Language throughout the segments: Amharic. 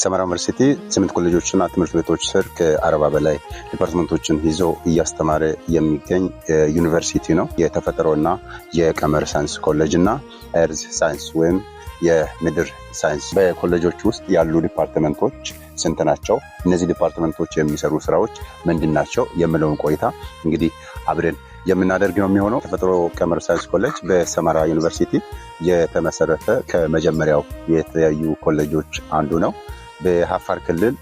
ሰመራ ዩኒቨርሲቲ 8 ኮሌጆችና ትምህርት ቤቶች ስር ከ40 በላይ ዲፓርትመንቶችን ይዞ እያስተማረ የሚገኝ ዩኒቨርሲቲ ነው። የተፈጥሮና የቀመር ሳይንስ ኮሌጅ እና ኤርዝ ሳይንስ ወይም የምድር ሳይንስ በኮሌጆች ውስጥ ያሉ ዲፓርትመንቶች ስንት ናቸው? እነዚህ ዲፓርትመንቶች የሚሰሩ ስራዎች ምንድናቸው? የሚለውን ቆይታ እንግዲህ አብረን የምናደርግ ነው የሚሆነው። ተፈጥሮ ቀመር ሳይንስ ኮሌጅ በሰመራ ዩኒቨርሲቲ የተመሰረተ ከመጀመሪያው የተለያዩ ኮሌጆች አንዱ ነው። በአፋር ክልል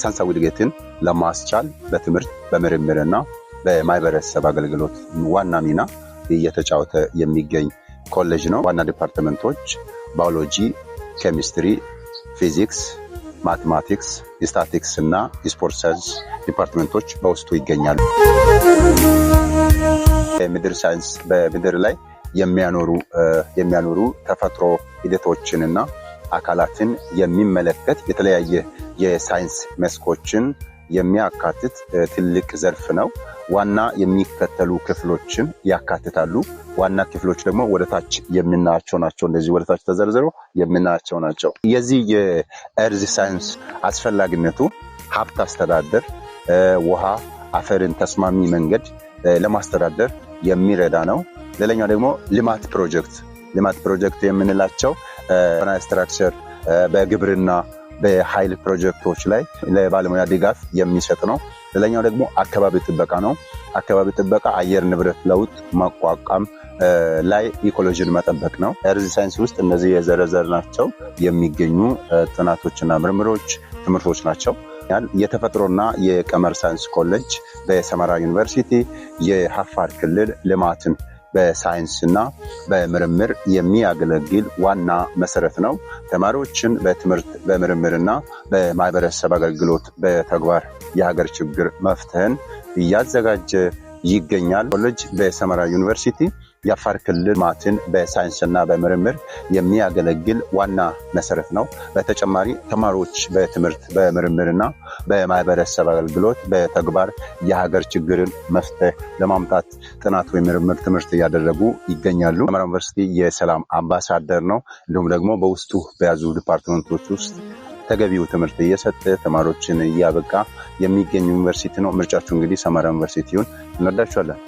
ሳይንሳዊ እድገትን ለማስቻል በትምህርት በምርምርና በማህበረሰብ አገልግሎት ዋና ሚና እየተጫወተ የሚገኝ ኮሌጅ ነው። ዋና ዲፓርትመንቶች ባዮሎጂ፣ ኬሚስትሪ፣ ፊዚክስ፣ ማቴማቲክስ፣ ስታቲክስ እና ስፖርት ሳይንስ ዲፓርትመንቶች በውስጡ ይገኛሉ። የምድር ሳይንስ በምድር ላይ የሚያኖሩ ተፈጥሮ ሂደቶችንና አካላትን የሚመለከት የተለያየ የሳይንስ መስኮችን የሚያካትት ትልቅ ዘርፍ ነው። ዋና የሚከተሉ ክፍሎችን ያካትታሉ። ዋና ክፍሎች ደግሞ ወደታች የምናያቸው ናቸው። እንደዚህ ወደታች ተዘርዝረው የምናያቸው ናቸው። የዚህ የኤርዝ ሳይንስ አስፈላጊነቱ ሀብት አስተዳደር፣ ውሃ፣ አፈርን ተስማሚ መንገድ ለማስተዳደር የሚረዳ ነው። ሌላኛው ደግሞ ልማት ፕሮጀክት የምንላቸው ስትራክቸር በግብርና በኃይል ፕሮጀክቶች ላይ ለባለሙያ ድጋፍ የሚሰጥ ነው። ሌላኛው ደግሞ አካባቢ ጥበቃ ነው። አካባቢ ጥበቃ አየር ንብረት ለውጥ መቋቋም ላይ ኢኮሎጂን መጠበቅ ነው። ኤርዝ ሳይንስ ውስጥ እነዚህ የዘረዘርናቸው የሚገኙ ጥናቶችና ምርምሮች ትምህርቶች ናቸው። የተፈጥሮና የቀመር ሳይንስ ኮሌጅ በሰመራ ዩኒቨርሲቲ የአፋር ክልል ልማትን በሳይንስና በምርምር የሚያገለግል ዋና መሰረት ነው። ተማሪዎችን በትምህርት በምርምርና በማህበረሰብ አገልግሎት በተግባር የሀገር ችግር መፍትሄን እያዘጋጀ ይገኛል። ኮሌጅ በሰመራ ዩኒቨርሲቲ የአፋር ክልል ልማትን በሳይንስና በምርምር የሚያገለግል ዋና መሰረት ነው። በተጨማሪ ተማሪዎች በትምህርት በምርምርና በማህበረሰብ አገልግሎት በተግባር የሀገር ችግርን መፍትሄ ለማምጣት ጥናት ወይ ምርምር ትምህርት እያደረጉ ይገኛሉ። ሰመራ ዩኒቨርሲቲ የሰላም አምባሳደር ነው። እንዲሁም ደግሞ በውስጡ በያዙ ዲፓርትመንቶች ውስጥ ተገቢው ትምህርት እየሰጠ ተማሪዎችን እያበቃ የሚገኝ ዩኒቨርሲቲ ነው። ምርጫችሁ እንግዲህ ሰመራ ዩኒቨርሲቲውን እንወዳችኋለን።